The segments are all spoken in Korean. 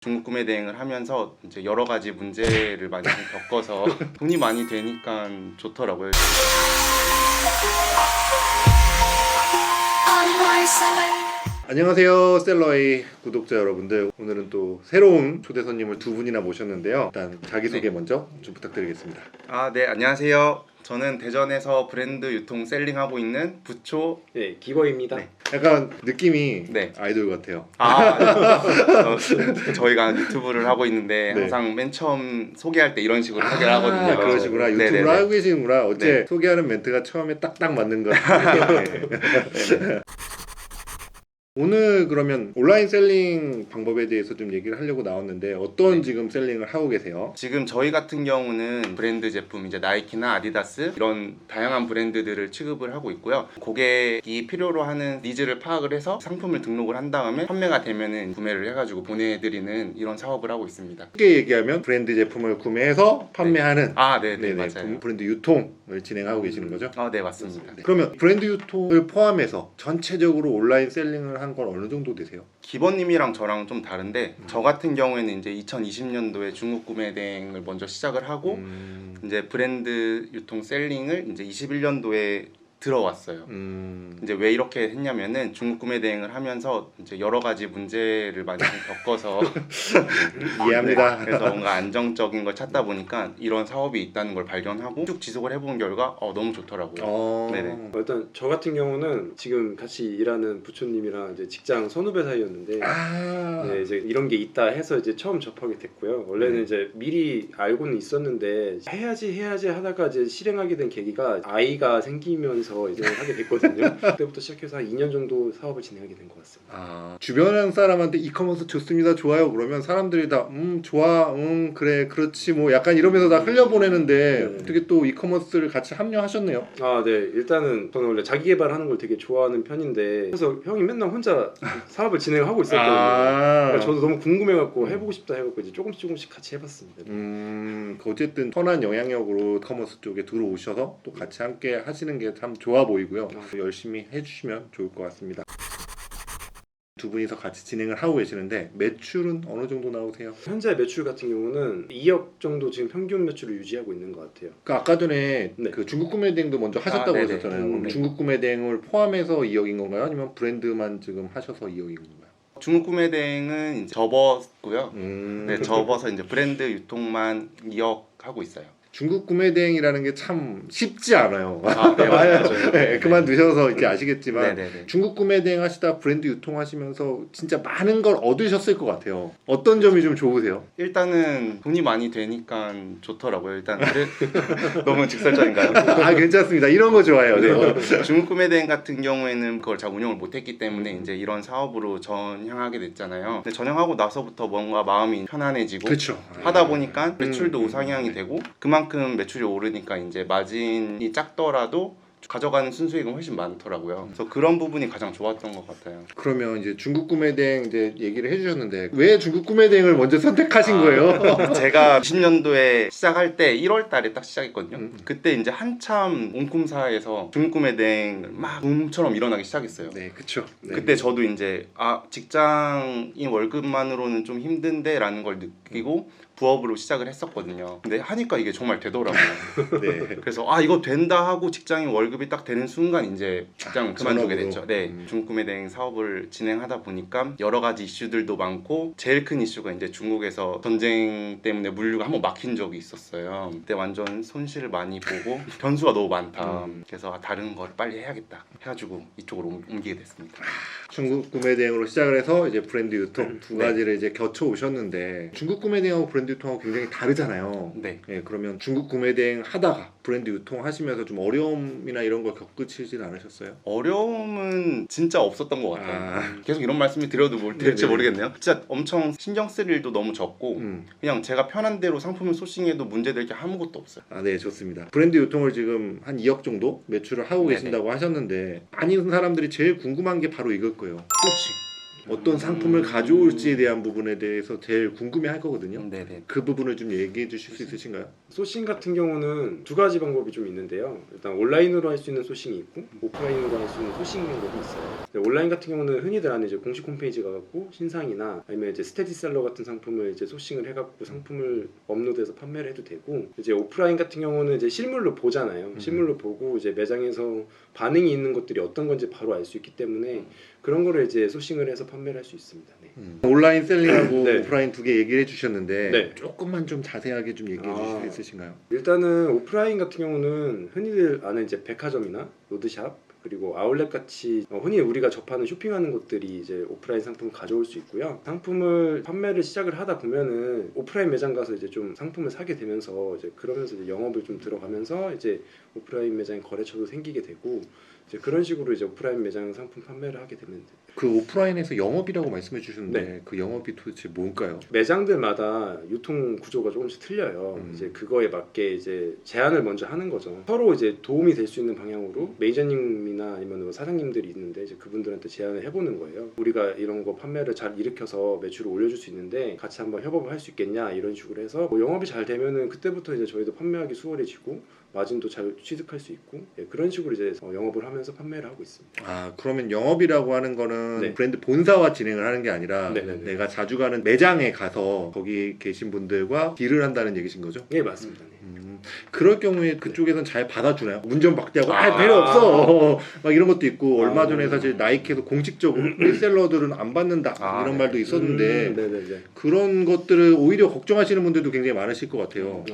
중국 구매 대행을 하면서 이제 여러 가지 문제를 많이 좀 겪어서 돈이 많이 되니까 좋더라고요. 안녕하세요, 셀러의 구독자 여러분들. 오늘은 또 새로운 초대 손님을 두 분이나 모셨는데요. 일단 자기소개 먼저 좀 부탁드리겠습니다. 네, 안녕하세요. 저는 대전에서 브랜드 유통 셀링하고 있는 부초. 네, 기거입니다. 네. 약간 느낌이 네. 아이돌 같아요. 저희가 유튜브를 하고 있는데 네. 항상 맨 처음 소개할 때 이런 식으로 소개를 하거든요. 그러시구나. 유튜브를 네네네. 하고 계시는구나. 어째 네. 소개하는 멘트가 처음에 딱딱 맞는 것 같아요. 네네. 오늘 그러면 온라인 셀링 방법에 대해서 좀 얘기를 하려고 나왔는데 어떤 네. 지금 셀링을 하고 계세요? 지금 저희 같은 경우는 브랜드 제품 이제 나이키나 아디다스 이런 다양한 브랜드들을 취급을 하고 있고요. 고객이 필요로 하는 니즈를 파악을 해서 상품을 등록을 한 다음에 판매가 되면은 구매를 해가지고 보내드리는 이런 사업을 하고 있습니다. 쉽게 얘기하면 브랜드 제품을 구매해서 판매하는 네네 맞아요. 브랜드 유통을 진행하고 계시는 거죠? 네 맞습니다. 네. 그러면 브랜드 유통을 포함해서 전체적으로 온라인 셀링을 한 건 어느 정도 되세요? 기본님이랑 저랑 좀 다른데 저 같은 경우에는 이제 2020년도에 중국 구매 대행을 먼저 시작을 하고 이제 브랜드 유통 셀링을 이제 21년도에 들어왔어요. 이제 왜 이렇게 했냐면은 중국 구매 대행을 하면서 이제 여러 가지 문제를 많이 좀 겪어서 이해합니다. 네, 그래서 뭔가 안정적인 걸 찾다 보니까 이런 사업이 있다는 걸 발견하고 쭉 지속을 해본 결과 너무 좋더라고요. 네네. 일단 저 같은 경우는 지금 같이 일하는 부초님이랑 이제 직장 선후배 사이였는데 네, 이제 이런 게 있다 해서 이제 처음 접하게 됐고요. 원래는 이제 미리 알고는 있었는데 해야지 하다가 이제 실행하게 된 계기가 아이가 생기면서 이제 하게 됐거든요. 그때부터 시작해서 한 2년 정도 사업을 진행하게 된 것 같습니다. 주변 사람한테 이커머스 좋습니다, 좋아요 그러면 사람들이 다 좋아, 그래, 그렇지 뭐 약간 이러면서 다 흘려보내는데 어떻게 또 이커머스를 같이 합류하셨네요. 네. 일단은 저는 원래 자기 개발하는 걸 되게 좋아하는 편인데 그래서 형이 맨날 혼자 사업을 진행하고 있었거든요. 그러니까 저도 너무 궁금해갖고 해보고 싶다 해갖고 이제 조금씩 같이 해봤습니다. 어쨌든 선한 영향력으로 이커머스 쪽에 들어오셔서 또 같이 함께 하시는 게 참 좋아 보이고요. 열심히 해주시면 좋을 것 같습니다. 두 분이서 같이 진행을 하고 계시는데 매출은 어느 정도 나오세요? 현재 매출 같은 경우는 2억 정도 지금 평균 매출을 유지하고 있는 것 같아요. 그러니까 아까 전에 네. 그 중국 구매 대행도 먼저 하셨다고 네네. 하셨잖아요. 그럼 네. 중국 구매 대행을 포함해서 2억인 건가요? 아니면 브랜드만 지금 하셔서 2억인 건가요? 중국 구매 대행은 이제 접었고요. 음. 네, 접어서 이제 브랜드 유통만 2억 하고 있어요. 중국 구매 대행이라는 게 참 쉽지 않아요. 네, 맞아요. 네, 그만두셔서 이제 아시겠지만 네네네. 중국 구매 대행 하시다 브랜드 유통하시면서 진짜 많은 걸 얻으셨을 것 같아요. 어떤 점이 좀 좋으세요? 일단은 돈이 많이 되니까 좋더라고요. 일단 너무 직설적인가요? 괜찮습니다. 이런 거 좋아해요. 네. 중국 구매 대행 같은 경우에는 그걸 잘 운영을 못했기 때문에 이제 이런 사업으로 전향하게 됐잖아요. 근데 전향하고 나서부터 뭔가 마음이 편안해지고 그렇죠. 하다 보니까 매출도 우상향이 되고 그만큼 매출이 오르니까 이제 마진이 작더라도 가져가는 순수익은 훨씬 많더라고요. 그래서 그런 부분이 가장 좋았던 것 같아요. 그러면 이제 중국 구매 대행 이제 얘기를 해주셨는데 왜 중국 구매 대행을 먼저 선택하신 거예요? 제가 20년도에 시작할 때 1월 달에 딱 시작했거든요. 그때 이제 한참 온꿈사에서 중국 구매 대행 막 붐처럼 일어나기 시작했어요. 네, 그렇죠. 네. 그때 저도 이제 직장인 월급만으로는 좀 힘든데 라는 걸 느끼고 부업으로 시작을 했었거든요. 근데 하니까 이게 정말 되더라고요. 네. 그래서 이거 된다 하고 직장인 월급이 딱 되는 순간 이제 직장을 그만두게 전업으로. 됐죠. 네, 중국 구매 대행 사업을 진행하다 보니까 여러 가지 이슈들도 많고 제일 큰 이슈가 이제 중국에서 전쟁 때문에 물류가 한번 막힌 적이 있었어요. 그때 완전 손실을 많이 보고 변수가 너무 많다. 그래서 다른 걸 빨리 해야겠다 해가지고 이쪽으로 옮기게 됐습니다. 중국 구매 대행으로 시작을 해서 이제 브랜드 유통 두 가지를 이제 겨쳐 오셨는데 중국 구매 대행하고 브랜드 유통하고 굉장히 다르잖아요. 네. 그러면 중국 구매 대행 하다가 브랜드 유통 하시면서 좀 어려움이나 이런 걸 겪으시진 않으셨어요? 어려움은 진짜 없었던 것 같아요. 계속 이런 말씀을 드려도 뭘 될지 네네. 모르겠네요. 진짜 엄청 신경 쓸 일도 너무 적고 그냥 제가 편한 대로 상품을 소싱해도 문제될 게 아무것도 없어요. 네, 좋습니다. 브랜드 유통을 지금 한 2억 정도 매출을 하고 네네. 계신다고 하셨는데 많은 사람들이 제일 궁금한 게 바로 이걸 거예요. 그렇지. 어떤 상품을 가져올지에 대한 부분에 대해서 제일 궁금해할 거거든요. 네네. 그 부분을 좀 얘기해 주실 수 있으신가요? 소싱 같은 경우는 두 가지 방법이 좀 있는데요. 일단 온라인으로 할 수 있는 소싱이 있고 오프라인으로 할 수 있는 소싱 방법이 있어요. 온라인 같은 경우는 흔히들 아는 이제 공식 홈페이지 가갖고 신상이나 아니면 이제 스테디셀러 같은 상품을 이제 소싱을 해갖고 상품을 업로드해서 판매를 해도 되고, 이제 오프라인 같은 경우는 이제 실물로 보잖아요. 실물로 보고 이제 매장에서 반응이 있는 것들이 어떤 건지 바로 알 수 있기 때문에 그런 거를 이제 소싱을 해서 판매를 할 수 있습니다. 네. 온라인 셀링하고 네. 오프라인 두 개 얘기를 해주셨는데 네. 조금만 좀 자세하게 좀 얘기해 주실 수 있으신가요? 일단은 오프라인 같은 경우는 흔히들 아는 이제 백화점이나 로드샵 그리고 아울렛 같이 흔히 우리가 접하는 쇼핑하는 곳들이 이제 오프라인 상품을 가져올 수 있고요. 상품을 판매를 시작을 하다 보면은 오프라인 매장 가서 이제 좀 상품을 사게 되면서 이제 그러면서 이제 영업을 좀 들어가면서 이제 오프라인 매장 거래처도 생기게 되고, 이제 그런 식으로 이제 오프라인 매장 상품 판매를 하게 되면 그 오프라인에서 영업이라고 말씀해 주셨는데 네. 그 영업이 도대체 뭘까요? 매장들마다 유통 구조가 조금씩 틀려요. 이제 그거에 맞게 이제 제안을 먼저 하는 거죠. 서로 이제 도움이 될 수 있는 방향으로 매니저님이나 아니면 뭐 사장님들이 있는데 이제 그분들한테 제안을 해보는 거예요. 우리가 이런 거 판매를 잘 일으켜서 매출을 올려줄 수 있는데 같이 한번 협업을 할 수 있겠냐 이런 식으로 해서 뭐 영업이 잘 되면은 그때부터 이제 저희도 판매하기 수월해지고 마진도 잘 취득할 수 있고, 예, 그런 식으로 이제 영업을 하면서 판매를 하고 있습니다. 아, 그러면 영업이라고 하는 거는 네. 브랜드 본사와 진행을 하는 게 아니라 네네네. 내가 자주 가는 매장에 가서 거기 계신 분들과 딜을 한다는 얘기신 거죠? 네, 맞습니다. 네. 그럴 경우에 그쪽에선 잘 받아주나요? 문전 박대하고 필요 없어 막 이런 것도 있고, 얼마 전에 사실 나이키에서 공식적으로 셀러들은 안 받는다 이런 말도 있었는데 네네네. 그런 것들을 오히려 걱정하시는 분들도 굉장히 많으실 것 같아요.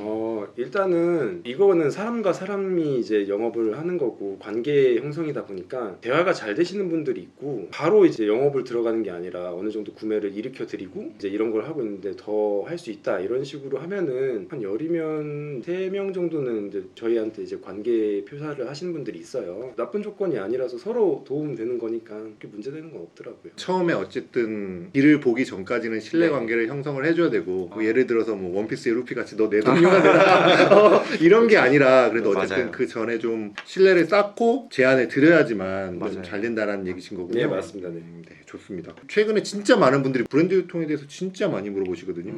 일단은 이거는 사람과 사람이 이제 영업을 하는 거고 관계 형성이다 보니까 대화가 잘 되시는 분들이 있고, 바로 이제 영업을 들어가는 게 아니라 어느 정도 구매를 일으켜 드리고 이제 이런 걸 하고 있는데 더 할 수 있다 이런 식으로 하면은 한 열이면 3명 정도는 이제 저희한테 이제 관계 표사를 하시는 분들이 있어요. 나쁜 조건이 아니라서 서로 도움되는 거니까 그렇게 문제되는 건 없더라고요. 처음에 어쨌든 일을 보기 전까지는 신뢰 관계를 형성을 해줘야 되고, 뭐 예를 들어서 뭐 원피스의 루피 같이 너 내 동료가 되라 이런 게 아니라 그래도 어쨌든 맞아요. 그 전에 좀 신뢰를 쌓고 제안을 드려야지만 맞아요. 잘 된다는 얘기신 거군요. 네, 맞습니다. 네. 네, 좋습니다. 최근에 진짜 많은 분들이 브랜드 유통에 대해서 진짜 많이 물어보시거든요.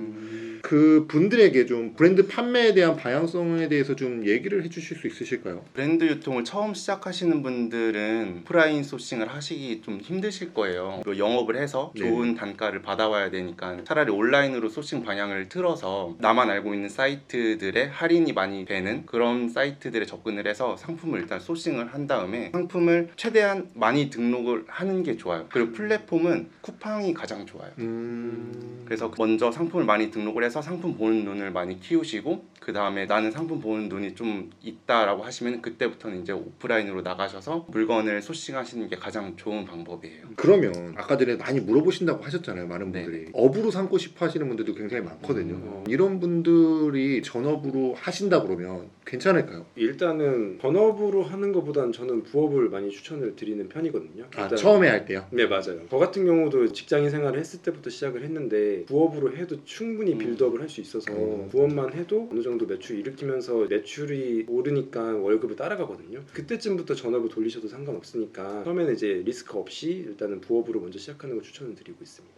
그 분들에게 좀 브랜드 판매에 대한 방향성에 대해서 좀 얘기를 해주실 수 있으실까요? 브랜드 유통을 처음 시작하시는 분들은 오프라인 소싱을 하시기 좀 힘드실 거예요. 또 영업을 해서 좋은 단가를 받아와야 되니까 차라리 온라인으로 소싱 방향을 틀어서 나만 알고 있는 사이트들의 할인이 많이 되는 그런 사이트들에 접근을 해서 상품을 일단 소싱을 한 다음에 상품을 최대한 많이 등록을 하는 게 좋아요. 그리고 플랫폼은 쿠팡이 가장 좋아요. 그래서 먼저 상품을 많이 등록을 해서 상품 보는 눈을 많이 키우시고, 그 다음에 나는 상품 보는 눈이 좀 있다라고 하시면 그때부터는 이제 오프라인으로 나가셔서 물건을 소싱하시는 게 가장 좋은 방법이에요. 그러면 아까 전에 많이 물어보신다고 하셨잖아요. 많은 분들이 업으로 삼고 싶어 하시는 분들도 굉장히 많거든요. 이런 분들이 전업으로 하신다 그러면 괜찮을까요? 일단은 전업으로 하는 것보다는 저는 부업을 많이 추천을 드리는 편이거든요. 일단 처음에 할 때요? 네, 맞아요. 저 같은 경우도 직장인 생활을 했을 때부터 시작을 했는데 부업으로 해도 충분히 빌드업을 할 수 있어서 부업만 해도 어느 정도 매출 일으키면서 매출이 오르니까 월급을 따라가거든요. 그때쯤부터 전업을 돌리셔도 상관없으니까 처음에는 이제 리스크 없이 일단은 부업으로 먼저 시작하는 걸 추천을 드리고 있습니다.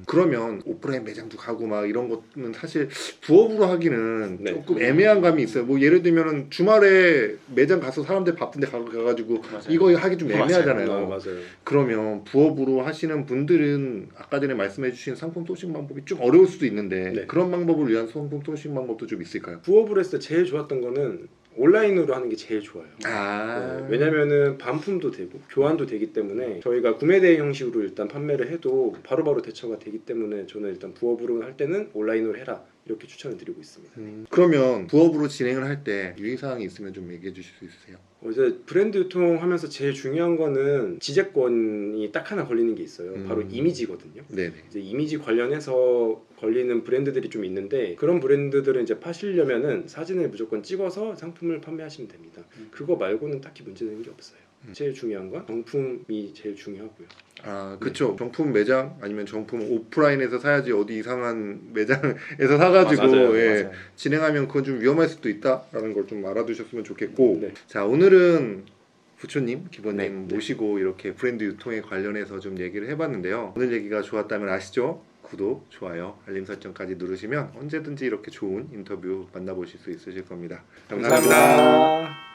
그러면 오프라인 매장도 가고 막 이런 것은 사실 부업으로 하기는 네. 조금 애매한 감이 있어요. 뭐 예를 들면은 주말에 매장 가서 사람들 바쁜데 가가지고 이거 하기 좀 애매하잖아요. 맞아요. 그러면 부업으로 하시는 분들은 아까 전에 말씀해주신 상품 소싱 방법이 좀 어려울 수도 있는데 그런 방법을 위한 상품 소싱 방법도 좀 있을까요? 부업으로 했을 때 제일 좋았던 거는 온라인으로 하는 게 제일 좋아요. 네, 왜냐면은 반품도 되고 교환도 되기 때문에 저희가 구매 대행 형식으로 일단 판매를 해도 바로바로 대처가 되기 때문에 저는 일단 부업으로 할 때는 온라인으로 해라 이렇게 추천을 드리고 있습니다. 그러면 부업으로 진행을 할 때 유의사항이 있으면 좀 얘기해 주실 수 있으세요? 이제 브랜드 유통하면서 제일 중요한 거는 지재권이 딱 하나 걸리는 게 있어요. 바로 이미지거든요. 네네. 이제 이미지 관련해서 걸리는 브랜드들이 좀 있는데 그런 브랜드들은 이제 파시려면은 사진을 무조건 찍어서 상품을 판매하시면 됩니다. 그거 말고는 딱히 문제되는 게 없어요. 제일 중요한 건 정품이 제일 중요하고요. 그쵸. 정품 매장 아니면 정품 오프라인에서 사야지 어디 이상한 매장에서 사가지고 맞아요. 진행하면 그건 좀 위험할 수도 있다라는 걸 좀 알아두셨으면 좋겠고, 자, 오늘은 부초님, 기본님 네. 모시고 이렇게 브랜드 유통에 관련해서 좀 얘기를 해봤는데요. 오늘 얘기가 좋았다면 아시죠? 구독, 좋아요, 알림 설정까지 누르시면 언제든지 이렇게 좋은 인터뷰 만나보실 수 있으실 겁니다. 감사합니다. 감사합니다.